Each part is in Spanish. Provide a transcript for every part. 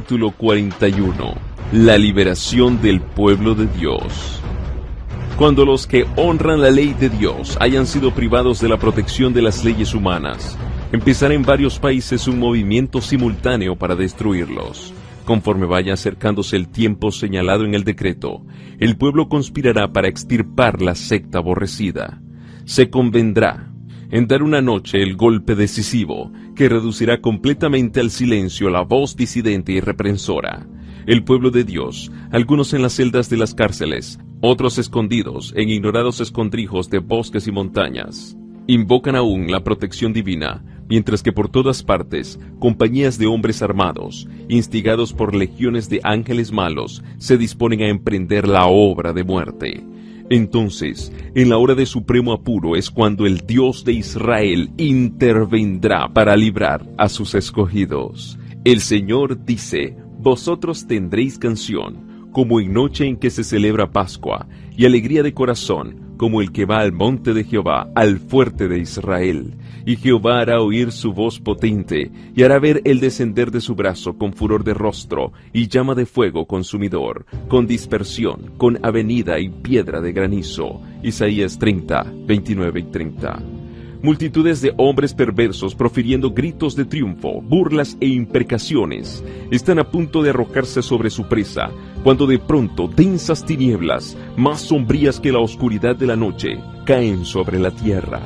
capítulo 41. La liberación del pueblo de Dios. Cuando los que honran la ley de Dios hayan sido privados de la protección de las leyes humanas, empezará en varios países un movimiento simultáneo para destruirlos. Conforme vaya acercándose el tiempo señalado en el decreto, el pueblo conspirará para extirpar la secta aborrecida. Se convendrá en dar una noche el golpe decisivo que reducirá completamente al silencio la voz disidente y reprensora. El pueblo de Dios, algunos en las celdas de las cárceles, otros escondidos en ignorados escondrijos de bosques y montañas, invocan aún la protección divina, mientras que por todas partes, compañías de hombres armados, instigados por legiones de ángeles malos, se disponen a emprender la obra de muerte. Entonces, en la hora de supremo apuro es cuando el Dios de Israel intervendrá para librar a sus escogidos. El Señor dice: vosotros tendréis canción, como en noche en que se celebra Pascua, y alegría de corazón, como el que va al monte de Jehová, al fuerte de Israel. Y Jehová hará oír su voz potente, y hará ver el descender de su brazo con furor de rostro, y llama de fuego consumidor, con dispersión, con avenida y piedra de granizo. Isaías 30, 29 y 30. Multitudes de hombres perversos profiriendo gritos de triunfo, burlas e imprecaciones, están a punto de arrojarse sobre su presa, cuando de pronto densas tinieblas, más sombrías que la oscuridad de la noche, caen sobre la tierra.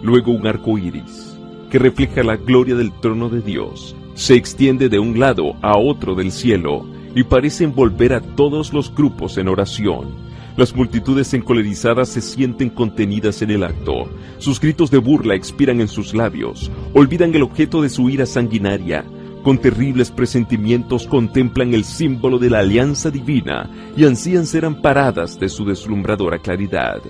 Luego un arco iris, que refleja la gloria del trono de Dios, se extiende de un lado a otro del cielo, y parece envolver a todos los grupos en oración. Las multitudes encolerizadas se sienten contenidas en el acto. Sus gritos de burla expiran en sus labios. Olvidan el objeto de su ira sanguinaria. Con terribles presentimientos contemplan el símbolo de la alianza divina y ansían ser amparadas de su deslumbradora claridad.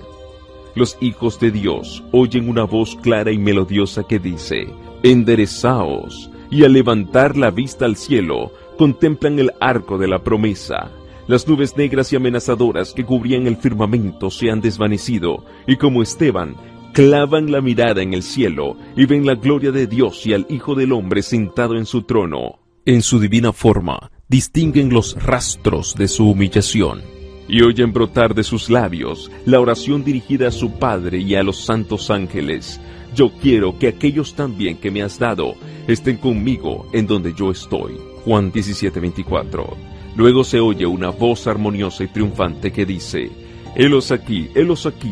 Los hijos de Dios oyen una voz clara y melodiosa que dice: enderezaos, y al levantar la vista al cielo, contemplan el arco de la promesa. Las nubes negras y amenazadoras que cubrían el firmamento se han desvanecido, y como Esteban, clavan la mirada en el cielo, y ven la gloria de Dios y al Hijo del Hombre sentado en su trono. En su divina forma, distinguen los rastros de su humillación, y oyen brotar de sus labios la oración dirigida a su Padre y a los santos ángeles: yo quiero que aquellos también que me has dado estén conmigo en donde yo estoy. Juan 17:24. Luego se oye una voz armoniosa y triunfante que dice: helos aquí,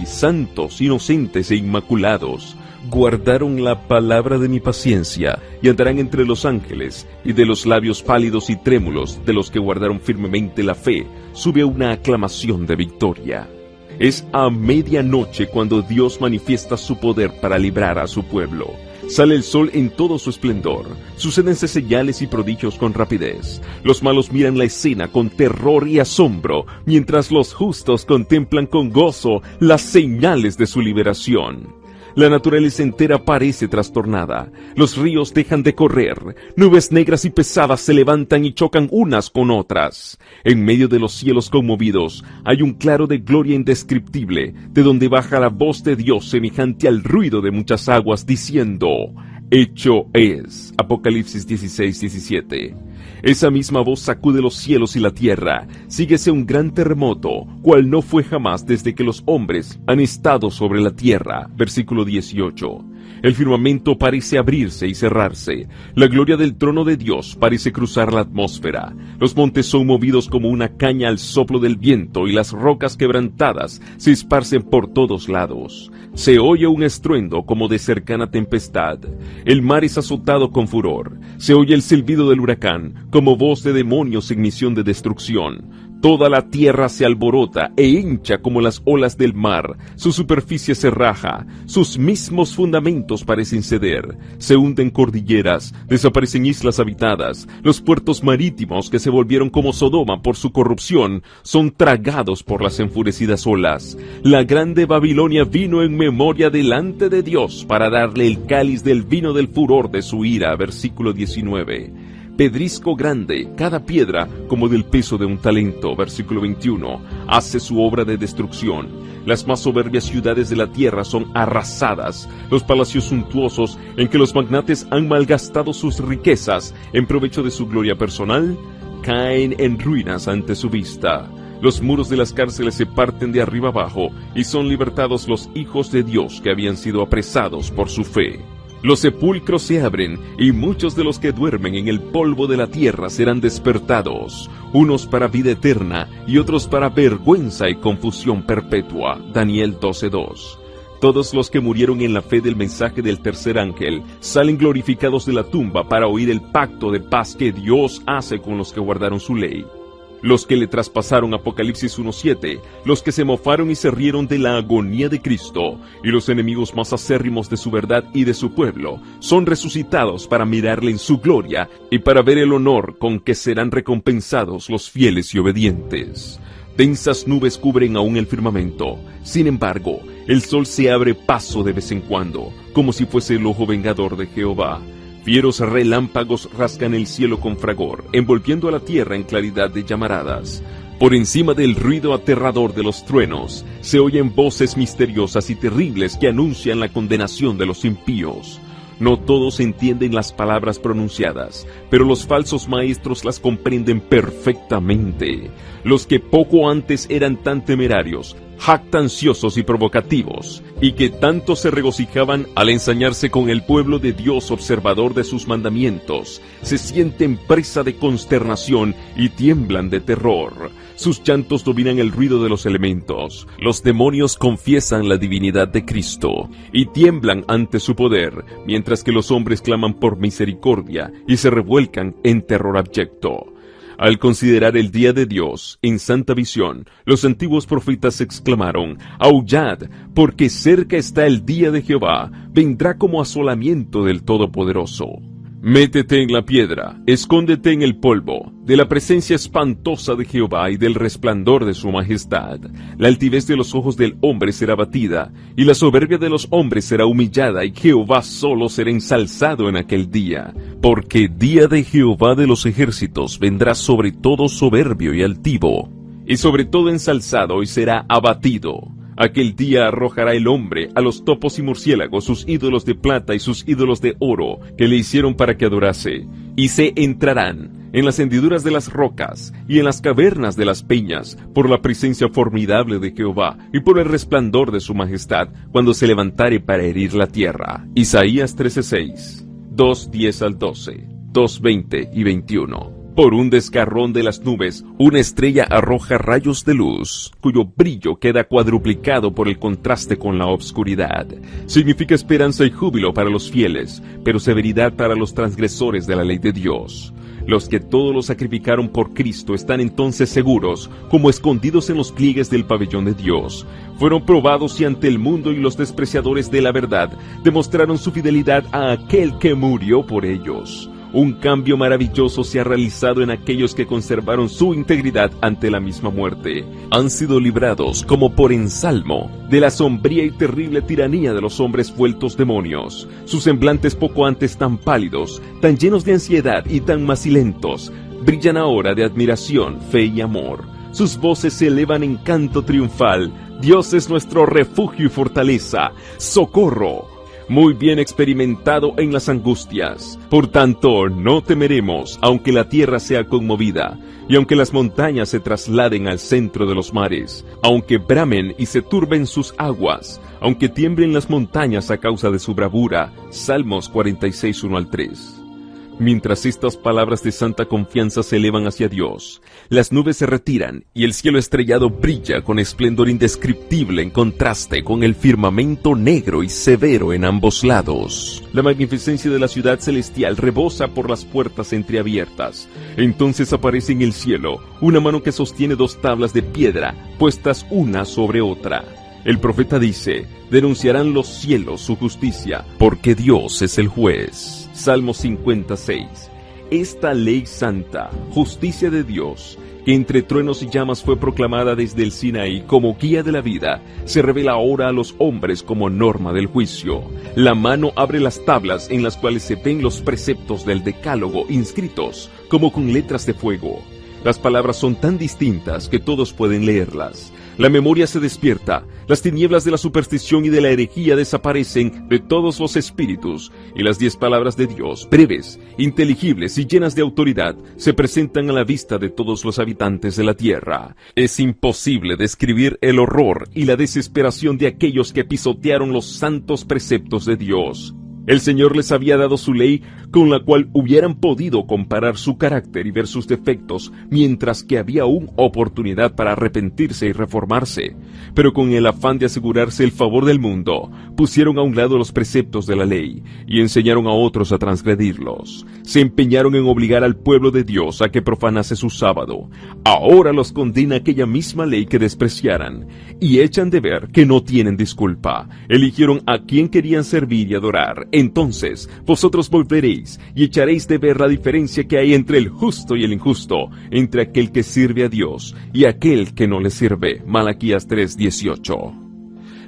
santos, inocentes e inmaculados, guardaron la palabra de mi paciencia, y andarán entre los ángeles, y de los labios pálidos y trémulos de los que guardaron firmemente la fe, sube una aclamación de victoria. Es a medianoche cuando Dios manifiesta su poder para librar a su pueblo. Sale el sol en todo su esplendor, sucédense señales y prodigios con rapidez. Los malos miran la escena con terror y asombro, mientras los justos contemplan con gozo las señales de su liberación. La naturaleza entera parece trastornada, los ríos dejan de correr, nubes negras y pesadas se levantan y chocan unas con otras. En medio de los cielos conmovidos hay un claro de gloria indescriptible, de donde baja la voz de Dios semejante al ruido de muchas aguas, diciendo: hecho es. Apocalipsis 16:17. Esa misma voz sacude los cielos y la tierra. Síguese un gran terremoto, cual no fue jamás desde que los hombres han estado sobre la tierra. Versículo 18. El firmamento parece abrirse y cerrarse. La gloria del trono de Dios parece cruzar la atmósfera. Los montes son movidos como una caña al soplo del viento, y las rocas quebrantadas se esparcen por todos lados. Se oye un estruendo como de cercana tempestad. El mar es azotado con furor. Se oye el silbido del huracán, como voz de demonios en misión de destrucción. Toda la tierra se alborota e hincha como las olas del mar. Su superficie se raja, sus mismos fundamentos parecen ceder. Se hunden cordilleras, desaparecen islas habitadas. Los puertos marítimos, que se volvieron como Sodoma por su corrupción, son tragados por las enfurecidas olas. La grande Babilonia vino en memoria delante de Dios para darle el cáliz del vino del furor de su ira. Versículo 19. Pedrisco grande, cada piedra como del peso de un talento. Versículo 21. Hace su obra de destrucción. Las más soberbias ciudades de la tierra son arrasadas. Los palacios suntuosos en que los magnates han malgastado sus riquezas en provecho de su gloria personal caen en ruinas ante su vista. Los muros de las cárceles se parten de arriba abajo y son libertados los hijos de Dios que habían sido apresados por su fe. Los sepulcros se abren y muchos de los que duermen en el polvo de la tierra serán despertados, unos para vida eterna y otros para vergüenza y confusión perpetua. Daniel 12:2. Todos los que murieron en la fe del mensaje del tercer ángel salen glorificados de la tumba para oír el pacto de paz que Dios hace con los que guardaron su ley. Los que le traspasaron, Apocalipsis 1:7, los que se mofaron y se rieron de la agonía de Cristo, y los enemigos más acérrimos de su verdad y de su pueblo, son resucitados para mirarle en su gloria y para ver el honor con que serán recompensados los fieles y obedientes. Densas nubes cubren aún el firmamento. Sin embargo, el sol se abre paso de vez en cuando, como si fuese el ojo vengador de Jehová. Fieros relámpagos rasgan el cielo con fragor, envolviendo a la tierra en claridad de llamaradas. Por encima del ruido aterrador de los truenos, se oyen voces misteriosas y terribles que anuncian la condenación de los impíos. No todos entienden las palabras pronunciadas, pero los falsos maestros las comprenden perfectamente. Los que poco antes eran tan temerarios, jactanciosos y provocativos, y que tanto se regocijaban al ensañarse con el pueblo de Dios observador de sus mandamientos, se sienten presa de consternación y tiemblan de terror. Sus llantos dominan el ruido de los elementos. Los demonios confiesan la divinidad de Cristo y tiemblan ante su poder, mientras que los hombres claman por misericordia y se revuelcan en terror abyecto. Al considerar el día de Dios en santa visión, los antiguos profetas exclamaron: «Aullad, porque cerca está el día de Jehová, vendrá como asolamiento del Todopoderoso». Métete en la piedra, escóndete en el polvo, de la presencia espantosa de Jehová y del resplandor de su majestad. La altivez de los ojos del hombre será batida, y la soberbia de los hombres será humillada, y Jehová solo será ensalzado en aquel día. Porque día de Jehová de los ejércitos vendrá sobre todo soberbio y altivo, y sobre todo ensalzado y será abatido. Aquel día arrojará el hombre a los topos y murciélagos sus ídolos de plata y sus ídolos de oro que le hicieron para que adorase, y se entrarán en las hendiduras de las rocas y en las cavernas de las peñas por la presencia formidable de Jehová y por el resplandor de su majestad cuando se levantare para herir la tierra. Isaías 13:6, 2:10 al 12, 2:20 y 21. Por un desgarrón de las nubes, una estrella arroja rayos de luz, cuyo brillo queda cuadruplicado por el contraste con la obscuridad. Significa esperanza y júbilo para los fieles, pero severidad para los transgresores de la ley de Dios. Los que todos lo sacrificaron por Cristo están entonces seguros, como escondidos en los pliegues del pabellón de Dios. Fueron probados y ante el mundo y los despreciadores de la verdad demostraron su fidelidad a aquel que murió por ellos. Un cambio maravilloso se ha realizado en aquellos que conservaron su integridad ante la misma muerte. Han sido librados, como por ensalmo, de la sombría y terrible tiranía de los hombres vueltos demonios. Sus semblantes poco antes tan pálidos, tan llenos de ansiedad y tan macilentos, brillan ahora de admiración, fe y amor. Sus voces se elevan en canto triunfal. Dios es nuestro refugio y fortaleza. ¡Socorro! Muy bien experimentado en las angustias. Por tanto, no temeremos, aunque la tierra sea conmovida, y aunque las montañas se trasladen al centro de los mares, aunque bramen y se turben sus aguas, aunque tiemblen las montañas a causa de su bravura. Salmos 46, 1 al 3. Mientras estas palabras de santa confianza se elevan hacia Dios, las nubes se retiran y el cielo estrellado brilla con esplendor indescriptible en contraste con el firmamento negro y severo en ambos lados. La magnificencia de la ciudad celestial rebosa por las puertas entreabiertas. Entonces aparece en el cielo una mano que sostiene dos tablas de piedra puestas una sobre otra. El profeta dice: denunciarán los cielos su justicia, porque Dios es el juez. Salmo 56. Esta ley santa, justicia de Dios, que entre truenos y llamas fue proclamada desde el Sinaí como guía de la vida, se revela ahora a los hombres como norma del juicio. La mano abre las tablas en las cuales se ven los preceptos del decálogo inscritos como con letras de fuego. Las palabras son tan distintas que todos pueden leerlas. La memoria se despierta, las tinieblas de la superstición y de la herejía desaparecen de todos los espíritus, y las 10 palabras de Dios, breves, inteligibles y llenas de autoridad, se presentan a la vista de todos los habitantes de la tierra. Es imposible describir el horror y la desesperación de aquellos que pisotearon los santos preceptos de Dios. El Señor les había dado su ley con la cual hubieran podido comparar su carácter y ver sus defectos, mientras que había aún oportunidad para arrepentirse y reformarse. Pero con el afán de asegurarse el favor del mundo, pusieron a un lado los preceptos de la ley y enseñaron a otros a transgredirlos. Se empeñaron en obligar al pueblo de Dios a que profanase su sábado. Ahora los condena aquella misma ley que despreciaran y echan de ver que no tienen disculpa. Eligieron a quien querían servir y adorar. Entonces vosotros volveréis y echaréis de ver la diferencia que hay entre el justo y el injusto, entre aquel que sirve a Dios y aquel que no le sirve. Malaquías 3:18.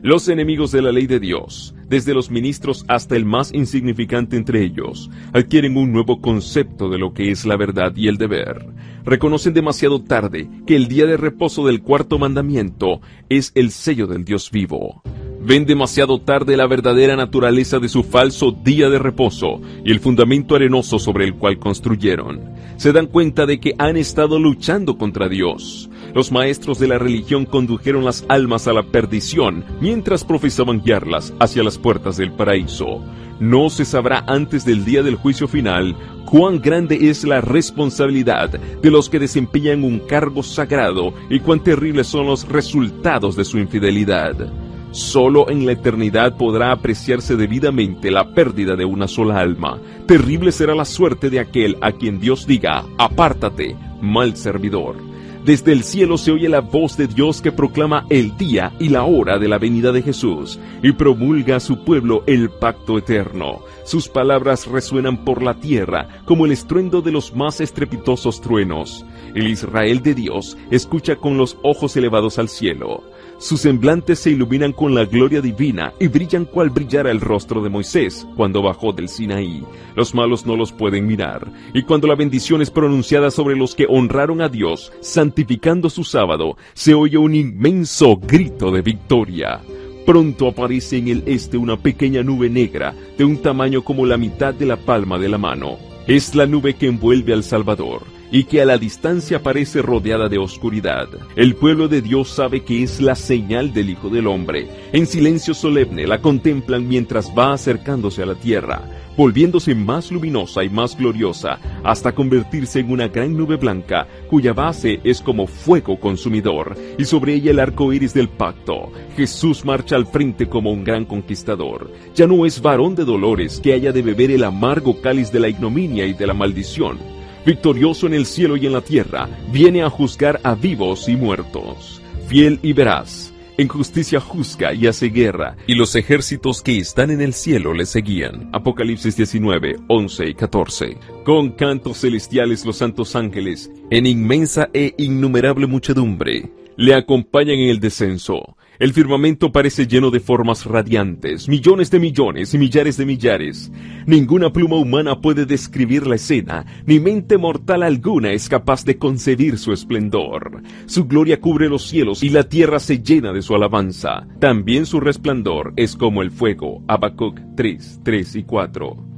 Los enemigos de la ley de Dios, desde los ministros hasta el más insignificante entre ellos, adquieren un nuevo concepto de lo que es la verdad y el deber. Reconocen demasiado tarde que el día de reposo del 4º mandamiento es el sello del Dios vivo. Ven demasiado tarde la verdadera naturaleza de su falso día de reposo y el fundamento arenoso sobre el cual construyeron. Se dan cuenta de que han estado luchando contra Dios. Los maestros de la religión condujeron las almas a la perdición mientras profesaban guiarlas hacia las puertas del paraíso. No se sabrá antes del día del juicio final cuán grande es la responsabilidad de los que desempeñan un cargo sagrado y cuán terribles son los resultados de su infidelidad. Solo en la eternidad podrá apreciarse debidamente la pérdida de una sola alma. Terrible será la suerte de aquel a quien Dios diga: apártate, mal servidor. Desde el cielo se oye la voz de Dios que proclama el día y la hora de la venida de Jesús y promulga a su pueblo el pacto eterno. Sus palabras resuenan por la tierra como el estruendo de los más estrepitosos truenos. El Israel de Dios escucha con los ojos elevados al cielo. Sus semblantes se iluminan con la gloria divina y brillan cual brillara el rostro de Moisés cuando bajó del Sinaí. Los malos no los pueden mirar, y cuando la bendición es pronunciada sobre los que honraron a Dios, santificando su sábado, se oye un inmenso grito de victoria. Pronto aparece en el este una pequeña nube negra, de un tamaño como la mitad de la palma de la mano. Es la nube que envuelve al Salvador, y que a la distancia parece rodeada de oscuridad. El pueblo de Dios sabe que es la señal del Hijo del Hombre. En silencio solemne la contemplan mientras va acercándose a la tierra, volviéndose más luminosa y más gloriosa, hasta convertirse en una gran nube blanca, cuya base es como fuego consumidor, y sobre ella el arco iris del pacto. Jesús marcha al frente como un gran conquistador. Ya no es varón de dolores que haya de beber el amargo cáliz de la ignominia y de la maldición. Victorioso en el cielo y en la tierra, viene a juzgar a vivos y muertos. Fiel y veraz, en justicia juzga y hace guerra, y los ejércitos que están en el cielo le seguían. Apocalipsis 19, 11 y 14. Con cantos celestiales los santos ángeles, en inmensa e innumerable muchedumbre, le acompañan en el descenso. El firmamento parece lleno de formas radiantes, millones de millones y millares de millares. Ninguna pluma humana puede describir la escena, ni mente mortal alguna es capaz de concebir su esplendor. Su gloria cubre los cielos y la tierra se llena de su alabanza. También su resplandor es como el fuego. Habacuc 3, 3 y 4.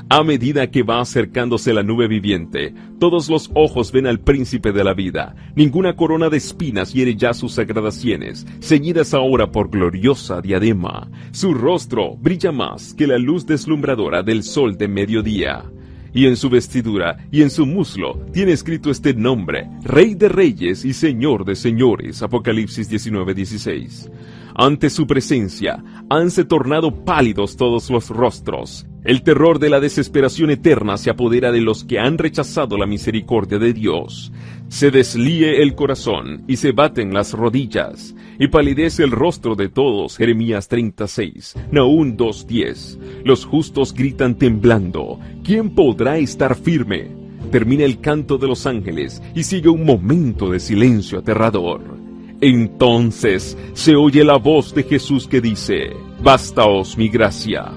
A medida que va acercándose la nube viviente, todos los ojos ven al príncipe de la vida. Ninguna corona de espinas hiere ya sus sagradas sienes, ceñidas ahora por gloriosa diadema. Su rostro brilla más que la luz deslumbradora del sol de mediodía. Y en su vestidura y en su muslo tiene escrito este nombre: Rey de Reyes y Señor de Señores. Apocalipsis 19, 16. Ante su presencia hanse tornado pálidos todos los rostros. El terror de la desesperación eterna se apodera de los que han rechazado la misericordia de Dios. Se deslíe el corazón y se baten las rodillas, y palidece el rostro de todos. Jeremías 36, Nahum 2:10. Los justos gritan temblando: ¿quién podrá estar firme? Termina el canto de los ángeles y sigue un momento de silencio aterrador. Entonces se oye la voz de Jesús que dice: Bástaos mi gracia.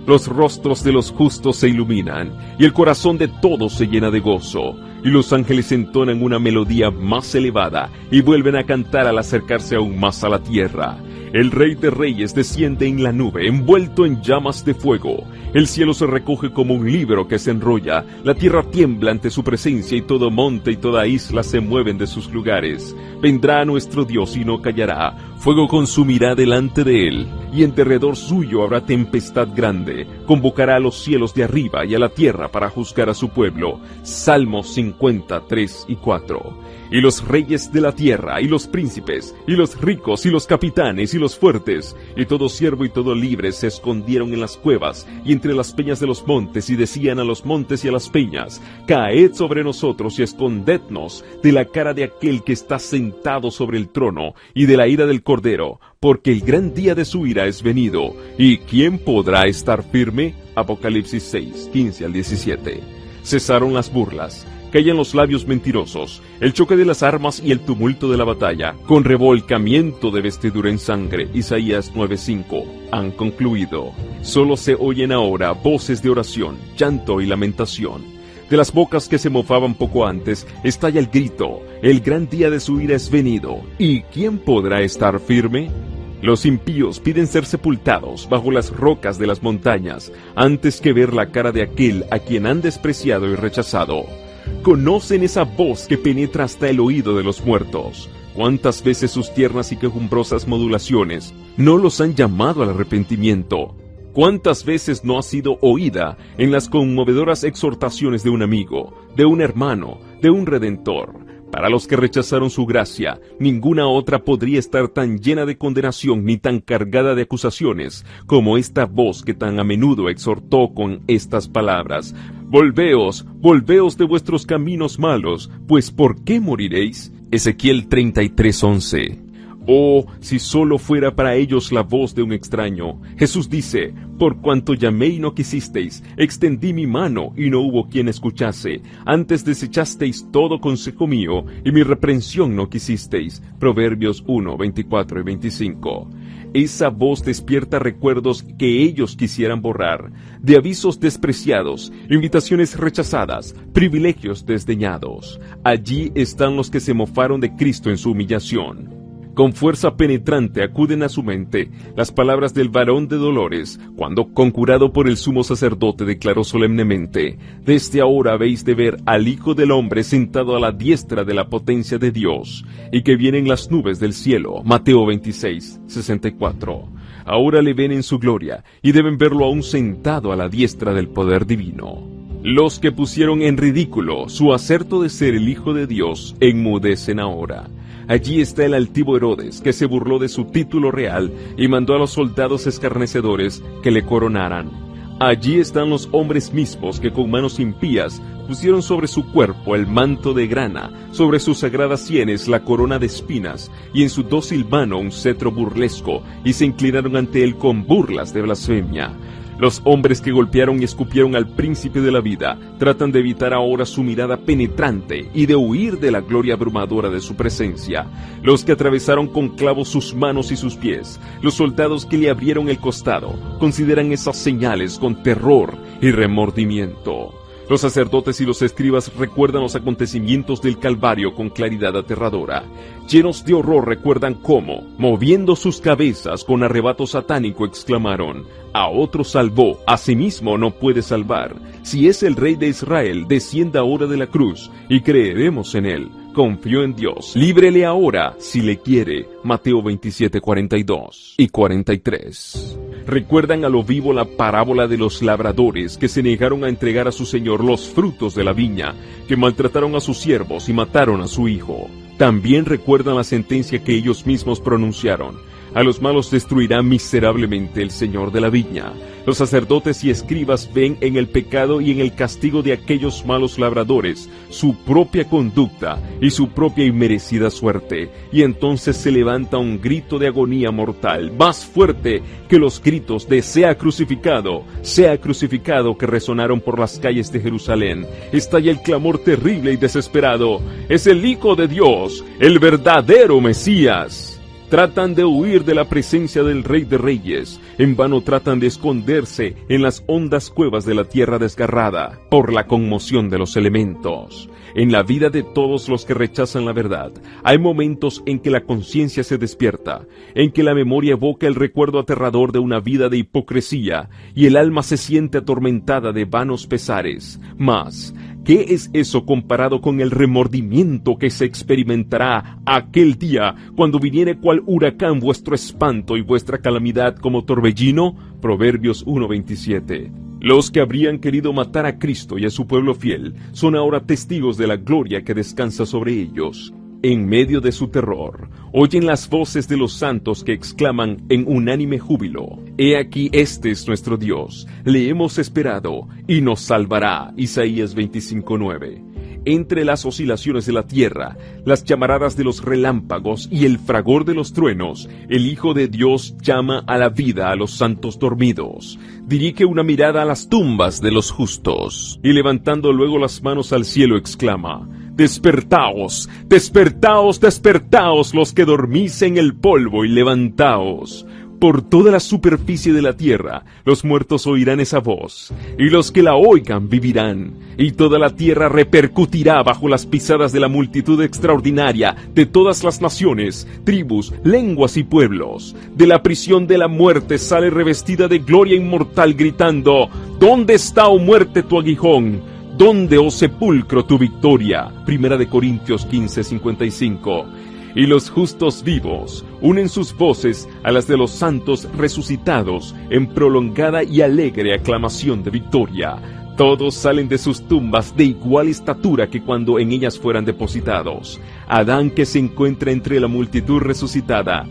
Los rostros de los justos se iluminan, y el corazón de todos se llena de gozo. Y los ángeles entonan una melodía más elevada, y vuelven a cantar al acercarse aún más a la tierra. El Rey de Reyes desciende en la nube, envuelto en llamas de fuego. El cielo se recoge como un libro que se enrolla, la tierra tiembla ante su presencia y todo monte y toda isla se mueven de sus lugares. Vendrá nuestro Dios y no callará, fuego consumirá delante de él, y en derredor suyo habrá tempestad grande. Convocará a los cielos de arriba y a la tierra para juzgar a su pueblo. Salmos 53 y 4. Y los reyes de la tierra, y los príncipes, y los ricos, y los capitanes, y los fuertes, y todo siervo y todo libre se escondieron en las cuevas, y entre las peñas de los montes, y decían a los montes y a las peñas, caed sobre nosotros y escondednos de la cara de aquel que está sentado sobre el trono, y de la ira del Cordero, porque el gran día de su ira es venido. ¿Y quién podrá estar firme? Apocalipsis 6, 15 al 17. Cesaron las burlas, callan los labios mentirosos, el choque de las armas y el tumulto de la batalla, con revolcamiento de vestidura en sangre, Isaías 9:5, han concluido. Solo se oyen ahora voces de oración, llanto y lamentación. De las bocas que se mofaban poco antes, estalla el grito, el gran día de su ira es venido, ¿y quién podrá estar firme? Los impíos piden ser sepultados bajo las rocas de las montañas, antes que ver la cara de aquel a quien han despreciado y rechazado. Conocen esa voz que penetra hasta el oído de los muertos. ¿Cuántas veces sus tiernas y quejumbrosas modulaciones no los han llamado al arrepentimiento? ¿Cuántas veces no ha sido oída en las conmovedoras exhortaciones de un amigo, de un hermano, de un redentor? Para los que rechazaron su gracia, ninguna otra podría estar tan llena de condenación ni tan cargada de acusaciones como esta voz que tan a menudo exhortó con estas palabras: Volveos, volveos de vuestros caminos malos, pues ¿por qué moriréis? Ezequiel 33:11. Oh, si solo fuera para ellos la voz de un extraño. Jesús dice, por cuanto llamé y no quisisteis, extendí mi mano y no hubo quien escuchase. Antes desechasteis todo consejo mío, y mi reprensión no quisisteis. Proverbios 1, 24 y 25. Esa voz despierta recuerdos que ellos quisieran borrar, de avisos despreciados, invitaciones rechazadas, privilegios desdeñados. Allí están los que se mofaron de Cristo en su humillación. Con fuerza penetrante acuden a su mente las palabras del varón de dolores, cuando, conjurado por el sumo sacerdote, declaró solemnemente: Desde ahora habéis de ver al Hijo del Hombre sentado a la diestra de la potencia de Dios, y que viene en las nubes del cielo. Mateo 26, 64. Ahora le ven en su gloria, y deben verlo aún sentado a la diestra del poder divino. Los que pusieron en ridículo su acerto de ser el Hijo de Dios enmudecen ahora. Allí está el altivo Herodes, que se burló de su título real y mandó a los soldados escarnecedores que le coronaran. Allí están los hombres mismos que con manos impías pusieron sobre su cuerpo el manto de grana, sobre sus sagradas sienes la corona de espinas, y en su dócil mano un cetro burlesco, y se inclinaron ante él con burlas de blasfemia. Los hombres que golpearon y escupieron al príncipe de la vida tratan de evitar ahora su mirada penetrante y de huir de la gloria abrumadora de su presencia. Los que atravesaron con clavos sus manos y sus pies, los soldados que le abrieron el costado, consideran esas señales con terror y remordimiento. Los sacerdotes y los escribas recuerdan los acontecimientos del Calvario con claridad aterradora. Llenos de horror recuerdan cómo, moviendo sus cabezas con arrebato satánico, exclamaron: a otro salvó, a sí mismo no puede salvar. Si es el Rey de Israel, descienda ahora de la cruz, y creeremos en él. Confió en Dios, líbrele ahora, si le quiere. Mateo 27, 42 y 43. Recuerdan a lo vivo la parábola de los labradores que se negaron a entregar a su señor los frutos de la viña, que maltrataron a sus siervos y mataron a su hijo. También recuerdan la sentencia que ellos mismos pronunciaron: a los malos destruirá miserablemente el Señor de la viña. Los sacerdotes y escribas ven en el pecado y en el castigo de aquellos malos labradores su propia conducta y su propia inmerecida suerte, y entonces se levanta un grito de agonía mortal, más fuerte que los gritos de sea crucificado, que resonaron por las calles de Jerusalén. Estalla el clamor terrible y desesperado: es el Hijo de Dios, el verdadero Mesías. tratan de huir de la presencia del Rey de Reyes. En vano tratan de esconderse en las hondas cuevas de la tierra desgarrada por la conmoción de los elementos. En la vida de todos los que rechazan la verdad, hay momentos en que la conciencia se despierta, en que la memoria evoca el recuerdo aterrador de una vida de hipocresía y el alma se siente atormentada de vanos pesares. Mas, ¿qué es eso comparado con el remordimiento que se experimentará aquel día cuando viniere cual huracán vuestro espanto y vuestra calamidad como torbellino? Proverbios 1:27. Los que habrían querido matar a Cristo y a su pueblo fiel son ahora testigos de la gloria que descansa sobre ellos. En medio de su terror, oyen las voces de los santos que exclaman en unánime júbilo: He aquí, este es nuestro Dios, le hemos esperado y nos salvará. Isaías 25:9. Entre las oscilaciones de la tierra, las llamaradas de los relámpagos y el fragor de los truenos, el Hijo de Dios llama a la vida a los santos dormidos. Dirige una mirada a las tumbas de los justos, y levantando luego las manos al cielo exclama: Despertaos, despertaos, despertaos los que dormís en el polvo, y levantaos. Por toda la superficie de la tierra los muertos oirán esa voz, y los que la oigan vivirán, y toda la tierra repercutirá bajo las pisadas de la multitud extraordinaria de todas las naciones, tribus, lenguas y pueblos. De la prisión de la muerte sale revestida de gloria inmortal, gritando: ¿Dónde está, oh muerte, tu aguijón? ¿Dónde, oh sepulcro, tu victoria? Primera de Corintios 15:55. Y los justos vivos unen sus voces a las de los santos resucitados en prolongada y alegre aclamación de victoria. Todos salen de sus tumbas de igual estatura que cuando en ellas fueran depositados. Adán, que se encuentra entre la multitud resucitada,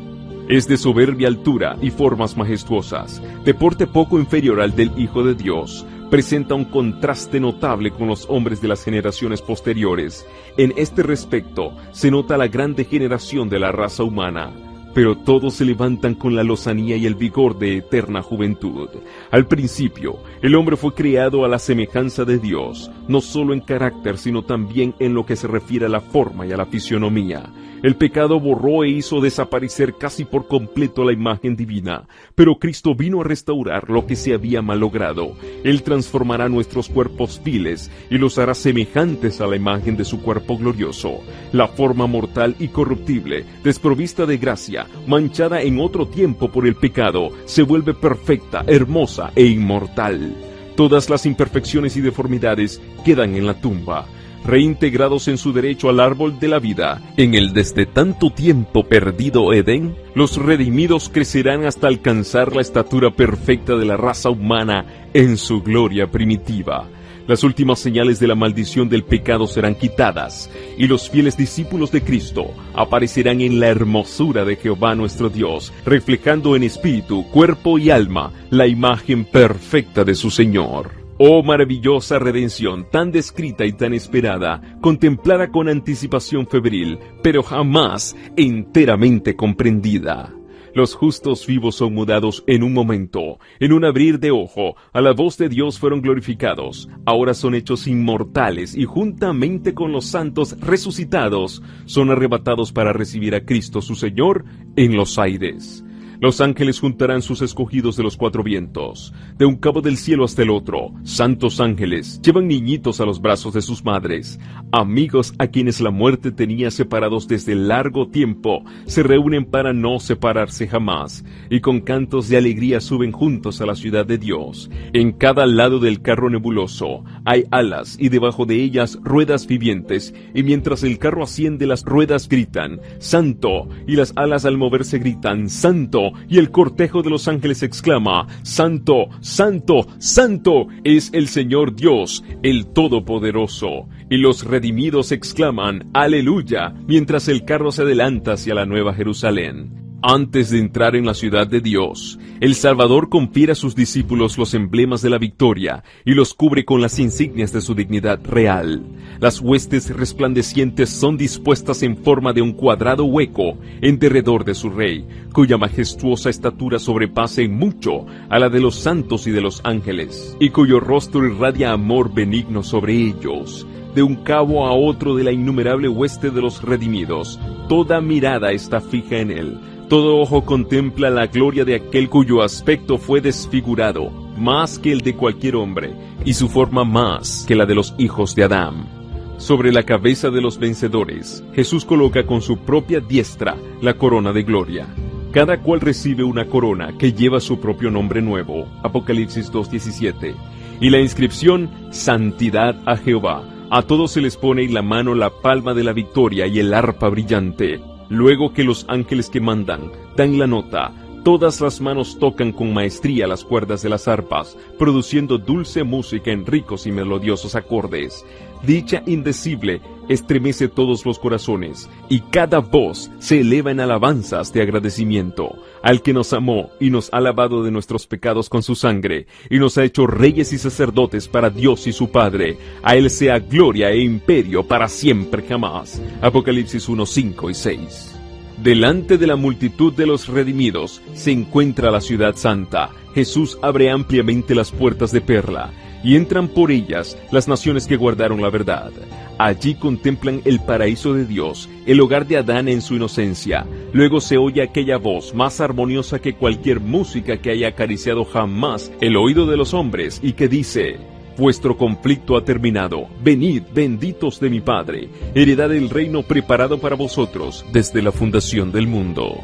es de soberbia altura y formas majestuosas, de porte poco inferior al del Hijo de Dios. Presenta un contraste notable con los hombres de las generaciones posteriores. En este respecto se nota la gran degeneración de la raza humana, pero todos se levantan con la lozanía y el vigor de eterna juventud. Al principio, el hombre fue creado a la semejanza de Dios, no solo en carácter, sino también en lo que se refiere a la forma y a la fisionomía. El pecado borró e hizo desaparecer casi por completo la imagen divina, pero Cristo vino a restaurar lo que se había malogrado. Él transformará nuestros cuerpos viles y los hará semejantes a la imagen de su cuerpo glorioso. La forma mortal y corruptible, desprovista de gracia, manchada en otro tiempo por el pecado, se vuelve perfecta, hermosa e inmortal. Todas las imperfecciones y deformidades quedan en la tumba, reintegrados en su derecho al árbol de la vida. En el desde tanto tiempo perdido Edén, los redimidos crecerán hasta alcanzar la estatura perfecta de la raza humana en su gloria primitiva. Las últimas señales de la maldición del pecado serán quitadas, y los fieles discípulos de Cristo aparecerán en la hermosura de Jehová nuestro Dios, reflejando en espíritu, cuerpo y alma la imagen perfecta de su Señor. Oh maravillosa redención, tan descrita y tan esperada, contemplada con anticipación febril, pero jamás enteramente comprendida. Los justos vivos son mudados en un momento, en un abrir de ojo, a la voz de Dios fueron glorificados, ahora son hechos inmortales y juntamente con los santos resucitados, son arrebatados para recibir a Cristo su Señor en los aires. Los ángeles juntarán sus escogidos de los cuatro vientos, de un cabo del cielo hasta el otro. Santos ángeles llevan niñitos a los brazos de sus madres. Amigos a quienes la muerte tenía separados desde largo tiempo, se reúnen para no separarse jamás, y con cantos de alegría suben juntos a la ciudad de Dios. En cada lado del carro nebuloso hay alas, y debajo de ellas ruedas vivientes, y mientras el carro asciende las ruedas gritan, ¡Santo! Y las alas al moverse gritan, ¡Santo! Y el cortejo de los ángeles exclama, Santo, Santo, Santo es el Señor Dios, el Todopoderoso. Y los redimidos exclaman, Aleluya, mientras el carro se adelanta hacia la Nueva Jerusalén. Antes de entrar en la ciudad de Dios, el Salvador confiere a sus discípulos los emblemas de la victoria y los cubre con las insignias de su dignidad real. Las huestes resplandecientes son dispuestas en forma de un cuadrado hueco en derredor de su rey, cuya majestuosa estatura sobrepasa en mucho a la de los santos y de los ángeles, y cuyo rostro irradia amor benigno sobre ellos. De un cabo a otro de la innumerable hueste de los redimidos, toda mirada está fija en él. Todo ojo contempla la gloria de aquel cuyo aspecto fue desfigurado, más que el de cualquier hombre, y su forma más que la de los hijos de Adán. Sobre la cabeza de los vencedores, Jesús coloca con su propia diestra la corona de gloria. Cada cual recibe una corona que lleva su propio nombre nuevo, Apocalipsis 2:17, y la inscripción Santidad a Jehová. A todos se les pone en la mano la palma de la victoria y el arpa brillante. Luego que los ángeles que mandan dan la nota, todas las manos tocan con maestría las cuerdas de las arpas, produciendo dulce música en ricos y melodiosos acordes. Dicha indecible estremece todos los corazones, y cada voz se eleva en alabanzas de agradecimiento al que nos amó y nos ha lavado de nuestros pecados con su sangre, y nos ha hecho reyes y sacerdotes para Dios y su Padre. A Él sea gloria e imperio para siempre jamás. Apocalipsis 1, 5 y 6. Delante de la multitud de los redimidos se encuentra la ciudad santa. Jesús abre ampliamente las puertas de perla, y entran por ellas las naciones que guardaron la verdad. Allí contemplan el paraíso de Dios, el hogar de Adán en su inocencia. Luego se oye aquella voz más armoniosa que cualquier música que haya acariciado jamás el oído de los hombres, y que dice: vuestro conflicto ha terminado. Venid, benditos de mi Padre, heredad el reino preparado para vosotros desde la fundación del mundo.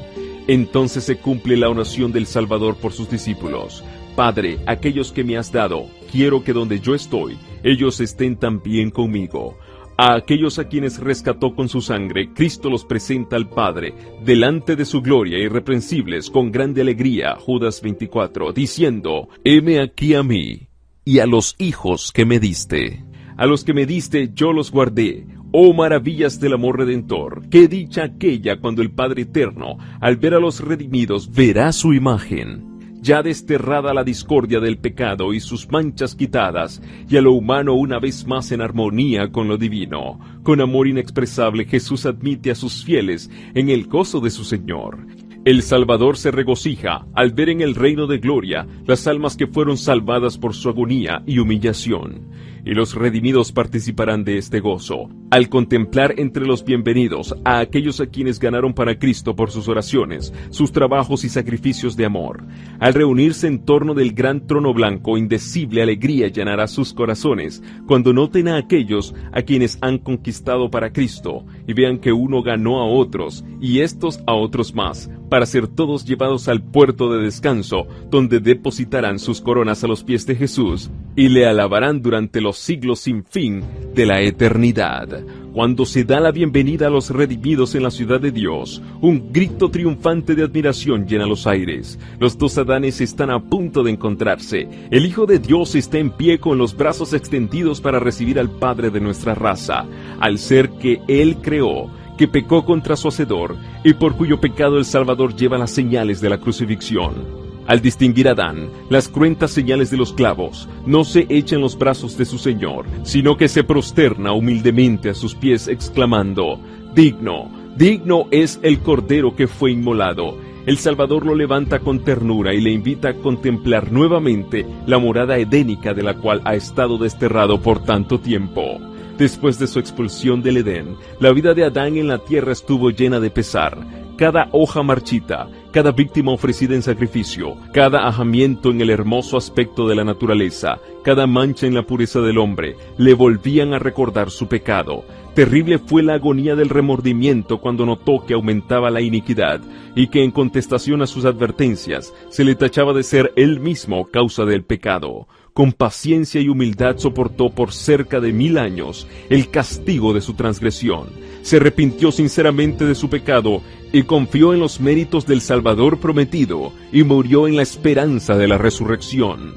Entonces se cumple la oración del Salvador por sus discípulos. Padre, aquellos que me has dado, quiero que donde yo estoy, ellos estén también conmigo. A aquellos a quienes rescató con su sangre, Cristo los presenta al Padre, delante de su gloria, irreprensibles, con grande alegría, Judas 24, diciendo: heme aquí a mí, y a los hijos que me diste. A los que me diste yo los guardé. Oh maravillas del amor redentor, qué dicha aquella cuando el Padre Eterno, al ver a los redimidos, verá su imagen. Ya desterrada la discordia del pecado y sus manchas quitadas, y a lo humano una vez más en armonía con lo divino. Con amor inexpresable Jesús admite a sus fieles en el gozo de su Señor. El Salvador se regocija al ver en el reino de gloria las almas que fueron salvadas por su agonía y humillación. Y los redimidos participarán de este gozo, al contemplar entre los bienvenidos a aquellos a quienes ganaron para Cristo por sus oraciones, sus trabajos y sacrificios de amor. Al reunirse en torno del gran trono blanco, indecible alegría llenará sus corazones cuando noten a aquellos a quienes han conquistado para Cristo, y vean que uno ganó a otros, y estos a otros más, para ser todos llevados al puerto de descanso, donde depositarán sus coronas a los pies de Jesús, y le alabarán durante los siglos sin fin de la eternidad. Cuando se da la bienvenida a los redimidos en la ciudad de Dios, un grito triunfante de admiración llena los aires. Los dos Adanes están a punto de encontrarse. El Hijo de Dios está en pie con los brazos extendidos para recibir al Padre de nuestra raza, al ser que Él creó, que pecó contra su Hacedor, y por cuyo pecado el Salvador lleva las señales de la crucifixión. Al distinguir a Adán las cruentas señales de los clavos, no se echa en los brazos de su Señor, sino que se prosterna humildemente a sus pies, exclamando: digno, digno es el Cordero que fue inmolado. El Salvador lo levanta con ternura y le invita a contemplar nuevamente la morada edénica de la cual ha estado desterrado por tanto tiempo. Después de su expulsión del Edén, la vida de Adán en la tierra estuvo llena de pesar. Cada hoja marchita, cada víctima ofrecida en sacrificio, cada ajamiento en el hermoso aspecto de la naturaleza, cada mancha en la pureza del hombre, le volvían a recordar su pecado. Terrible fue la agonía del remordimiento cuando notó que aumentaba la iniquidad y que en contestación a sus advertencias se le tachaba de ser él mismo causa del pecado. Con paciencia y humildad soportó por cerca de 1000 años el castigo de su transgresión. Se arrepintió sinceramente de su pecado y confió en los méritos del Salvador prometido y murió en la esperanza de la resurrección.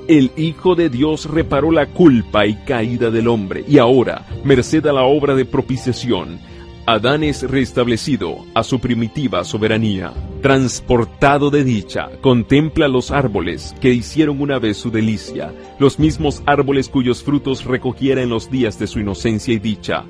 El Hijo de Dios reparó la culpa y caída del hombre y ahora, merced a la obra de propiciación, Adán es restablecido a su primitiva soberanía. Transportado de dicha, contempla los árboles que hicieron una vez su delicia, los mismos árboles cuyos frutos recogiera en los días de su inocencia y dicha.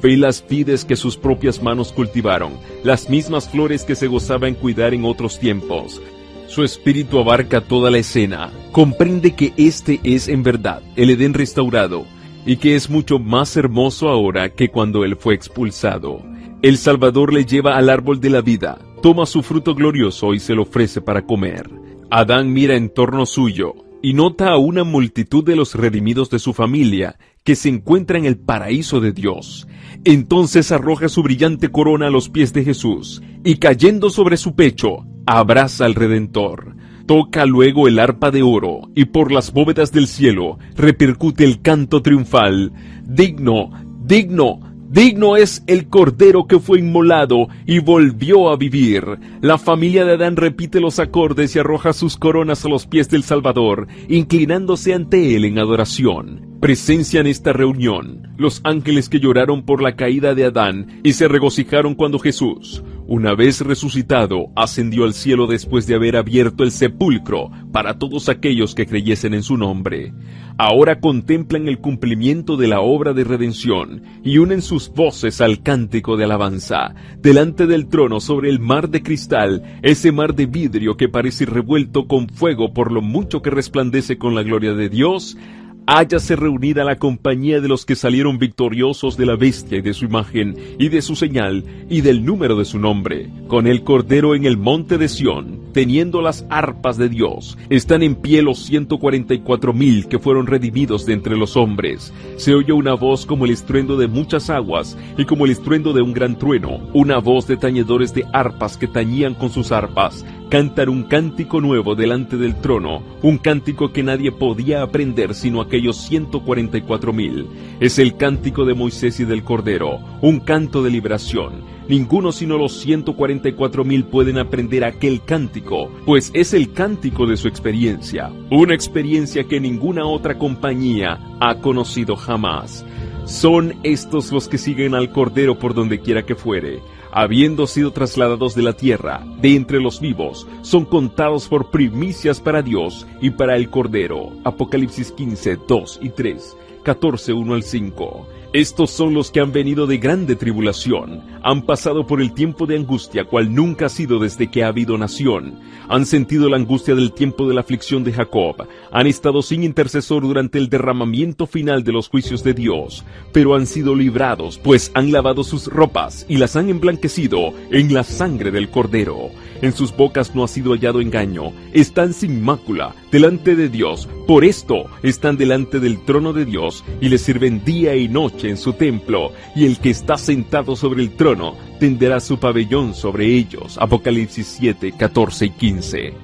Ve las vides que sus propias manos cultivaron, las mismas flores que se gozaba en cuidar en otros tiempos. Su espíritu abarca toda la escena, comprende que este es en verdad el Edén restaurado, y que es mucho más hermoso ahora que cuando él fue expulsado. El Salvador le lleva al árbol de la vida, toma su fruto glorioso y se lo ofrece para comer. Adán mira en torno suyo y nota a una multitud de los redimidos de su familia que se encuentra en el paraíso de Dios. Entonces arroja su brillante corona a los pies de Jesús y cayendo sobre su pecho, abraza al Redentor. Toca luego el arpa de oro y por las bóvedas del cielo repercute el canto triunfal: digno, digno, digno es el Cordero que fue inmolado y volvió a vivir. La familia de Adán repite los acordes y arroja sus coronas a los pies del Salvador, inclinándose ante él en adoración. Presencian esta reunión los ángeles que lloraron por la caída de Adán y se regocijaron cuando Jesús, una vez resucitado, ascendió al cielo después de haber abierto el sepulcro para todos aquellos que creyesen en su nombre. Ahora contemplan el cumplimiento de la obra de redención y unen sus voces al cántico de alabanza. Delante del trono, sobre el mar de cristal, ese mar de vidrio que parece revuelto con fuego por lo mucho que resplandece con la gloria de Dios, hállase reunida la compañía de los que salieron victoriosos de la bestia y de su imagen, y de su señal, y del número de su nombre. Con el Cordero en el monte de Sión, teniendo las arpas de Dios, están en pie los 144,000 que fueron redimidos de entre los hombres. Se oye una voz como el estruendo de muchas aguas, y como el estruendo de un gran trueno, una voz de tañedores de arpas que tañían con sus arpas. Cantan un cántico nuevo delante del trono, un cántico que nadie podía aprender sino aquellos 144,000. Es el cántico de Moisés y del Cordero, un canto de liberación. Ninguno sino los 144,000 pueden aprender aquel cántico, pues es el cántico de su experiencia, una experiencia que ninguna otra compañía ha conocido jamás. Son estos los que siguen al Cordero por donde quiera que fuere. Habiendo sido trasladados de la tierra, de entre los vivos, son contados por primicias para Dios y para el Cordero. Apocalipsis 15, 2 y 3, 14, 1 al 5. Estos son los que han venido de grande tribulación, han pasado por el tiempo de angustia, cual nunca ha sido desde que ha habido nación. Han sentido la angustia del tiempo de la aflicción de Jacob, han estado sin intercesor durante el derramamiento final de los juicios de Dios, pero han sido librados, pues han lavado sus ropas y las han emblanquecido en la sangre del Cordero. En sus bocas no ha sido hallado engaño, están sin mácula delante de Dios. Por esto están delante del trono de Dios y le sirven día y noche en su templo, y el que está sentado sobre el trono tenderá su pabellón sobre ellos. Apocalipsis 7, 14 y 15.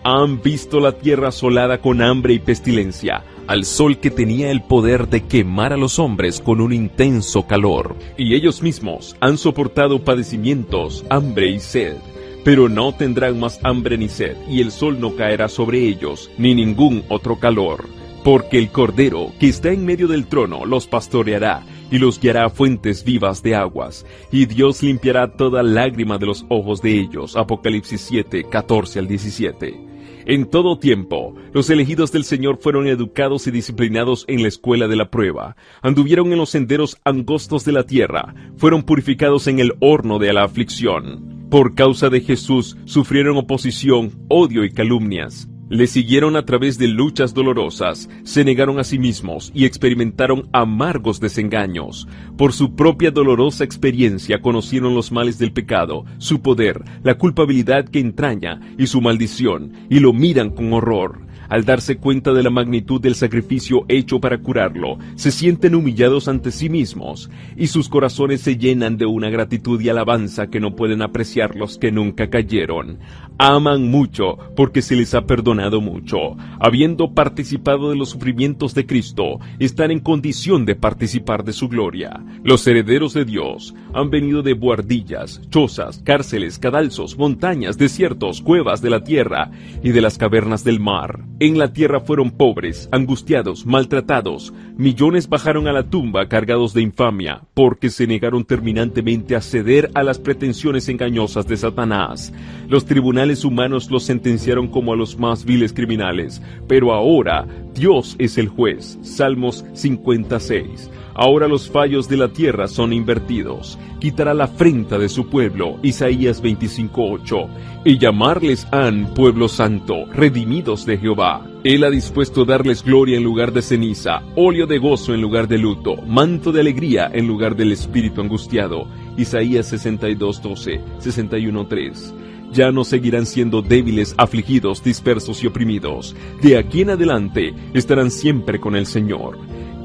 Han visto la tierra asolada con hambre y pestilencia, al sol que tenía el poder de quemar a los hombres con un intenso calor, y ellos mismos han soportado padecimientos, hambre y sed. Pero no tendrán más hambre ni sed, y el sol no caerá sobre ellos, ni ningún otro calor. Porque el Cordero, que está en medio del trono, los pastoreará, y los guiará a fuentes vivas de aguas, y Dios limpiará toda lágrima de los ojos de ellos. Apocalipsis 7, 14 al 17. En todo tiempo, los elegidos del Señor fueron educados y disciplinados en la escuela de la prueba. Anduvieron en los senderos angostos de la tierra, fueron purificados en el horno de la aflicción. Por causa de Jesús sufrieron oposición, odio y calumnias. Le siguieron a través de luchas dolorosas, se negaron a sí mismos y experimentaron amargos desengaños. Por su propia dolorosa experiencia conocieron los males del pecado, su poder, la culpabilidad que entraña y su maldición, y lo miran con horror. Al darse cuenta de la magnitud del sacrificio hecho para curarlo, se sienten humillados ante sí mismos, y sus corazones se llenan de una gratitud y alabanza que no pueden apreciar los que nunca cayeron. Aman mucho porque se les ha perdonado mucho. Habiendo participado de los sufrimientos de Cristo, están en condición de participar de su gloria. Los herederos de Dios han venido de buhardillas, chozas, cárceles, cadalzos, montañas, desiertos, cuevas de la tierra y de las cavernas del mar. En la tierra fueron pobres, angustiados, maltratados. Millones bajaron a la tumba cargados de infamia, porque se negaron terminantemente a ceder a las pretensiones engañosas de Satanás. Los tribunales humanos los sentenciaron como a los más viles criminales, pero ahora Dios es el juez. Salmos 56. Ahora los fallos de la tierra son invertidos. Quitará la afrenta de su pueblo. Isaías 25:8. Y llamarles han pueblo santo, redimidos de Jehová. Él ha dispuesto darles gloria en lugar de ceniza, óleo de gozo en lugar de luto, manto de alegría en lugar del espíritu angustiado. Isaías 62:12, 61:3. Ya no seguirán siendo débiles, afligidos, dispersos y oprimidos. De aquí en adelante estarán siempre con el Señor.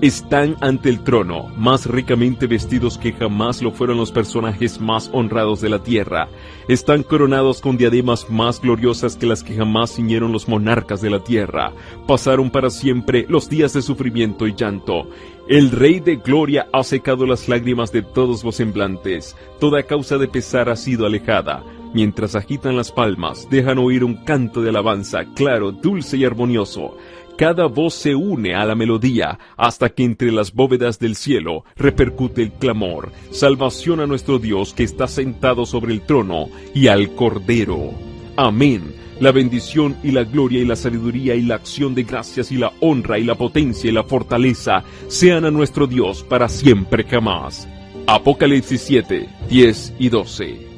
Están ante el trono, más ricamente vestidos que jamás lo fueron los personajes más honrados de la tierra. Están coronados con diademas más gloriosas que las que jamás ciñeron los monarcas de la tierra. Pasaron para siempre los días de sufrimiento y llanto. El Rey de Gloria ha secado las lágrimas de todos los semblantes. Toda causa de pesar ha sido alejada. Mientras agitan las palmas, dejan oír un canto de alabanza, claro, dulce y armonioso. Cada voz se une a la melodía, hasta que entre las bóvedas del cielo repercute el clamor. Salvación a nuestro Dios que está sentado sobre el trono y al Cordero. Amén. La bendición y la gloria y la sabiduría y la acción de gracias y la honra y la potencia y la fortaleza sean a nuestro Dios para siempre jamás. Apocalipsis 7, 10 y 12.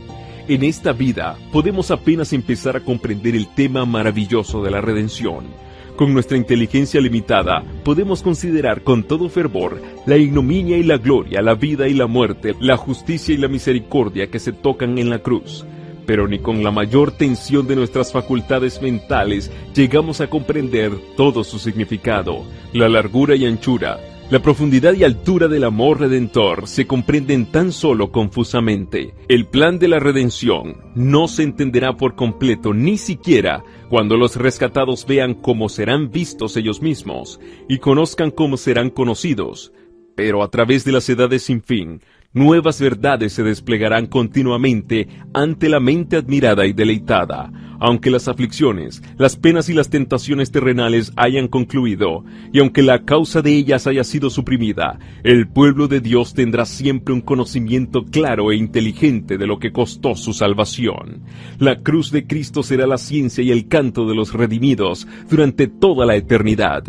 En esta vida podemos apenas empezar a comprender el tema maravilloso de la redención. Con nuestra inteligencia limitada, podemos considerar con todo fervor la ignominia y la gloria, la vida y la muerte, la justicia y la misericordia que se tocan en la cruz. Pero ni con la mayor tensión de nuestras facultades mentales llegamos a comprender todo su significado. La largura y anchura, la profundidad y altura del amor redentor se comprenden tan solo confusamente. El plan de la redención no se entenderá por completo ni siquiera cuando los rescatados vean cómo serán vistos ellos mismos y conozcan cómo serán conocidos. Pero a través de las edades sin fin, nuevas verdades se desplegarán continuamente ante la mente admirada y deleitada. Aunque las aflicciones, las penas y las tentaciones terrenales hayan concluido, y aunque la causa de ellas haya sido suprimida, el pueblo de Dios tendrá siempre un conocimiento claro e inteligente de lo que costó su salvación. La cruz de Cristo será la ciencia y el canto de los redimidos durante toda la eternidad.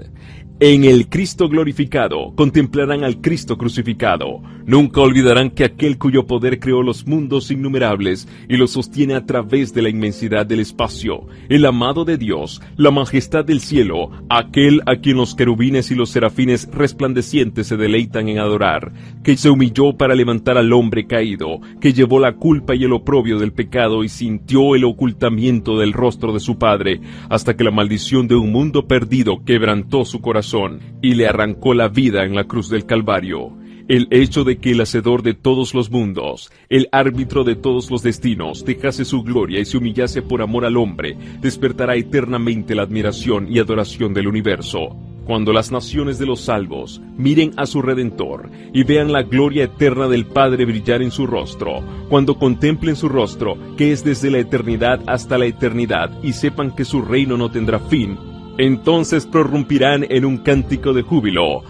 En el Cristo glorificado contemplarán al Cristo crucificado. Nunca olvidarán que aquel cuyo poder creó los mundos innumerables y los sostiene a través de la inmensidad del espacio, el amado de Dios, la majestad del cielo, aquel a quien los querubines y los serafines resplandecientes se deleitan en adorar, que se humilló para levantar al hombre caído, que llevó la culpa y el oprobio del pecado y sintió el ocultamiento del rostro de su Padre, hasta que la maldición de un mundo perdido quebrantó su corazón y le arrancó la vida en la cruz del Calvario. El hecho de que el hacedor de todos los mundos, el árbitro de todos los destinos, dejase su gloria y se humillase por amor al hombre, despertará eternamente la admiración y adoración del universo. Cuando las naciones de los salvos miren a su Redentor y vean la gloria eterna del Padre brillar en su rostro, cuando contemplen su rostro, que es desde la eternidad hasta la eternidad, y sepan que su reino no tendrá fin, entonces prorrumpirán en un cántico de júbilo.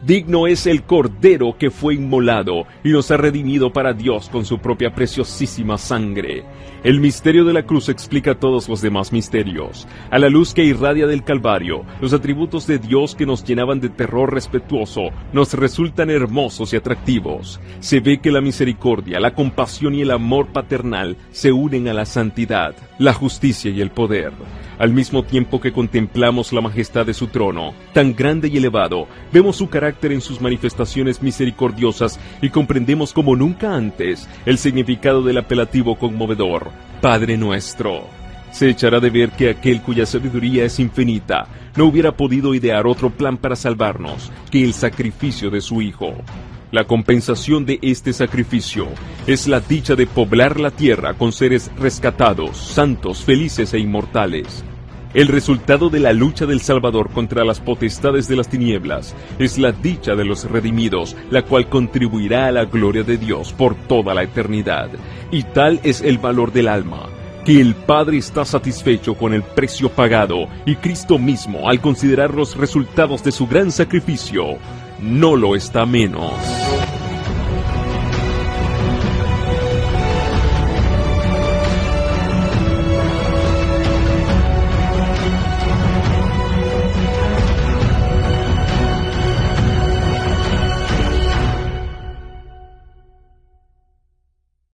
Digno es el Cordero que fue inmolado y nos ha redimido para Dios con su propia preciosísima sangre. El misterio de la cruz explica todos los demás misterios. A la luz que irradia del Calvario, los atributos de Dios que nos llenaban de terror respetuoso nos resultan hermosos y atractivos. Se ve que la misericordia, la compasión y el amor paternal se unen a la santidad, la justicia y el poder. Al mismo tiempo que contemplamos la majestad de su trono, tan grande y elevado, vemos su carácter en sus manifestaciones misericordiosas y comprendemos como nunca antes el significado del apelativo conmovedor, Padre Nuestro. Se echará de ver que aquel cuya sabiduría es infinita no hubiera podido idear otro plan para salvarnos que el sacrificio de su Hijo. La compensación de este sacrificio es la dicha de poblar la tierra con seres rescatados, santos, felices e inmortales. El resultado de la lucha del Salvador contra las potestades de las tinieblas es la dicha de los redimidos, la cual contribuirá a la gloria de Dios por toda la eternidad. Y tal es el valor del alma, que el Padre está satisfecho con el precio pagado, y Cristo mismo, al considerar los resultados de su gran sacrificio, no lo está menos.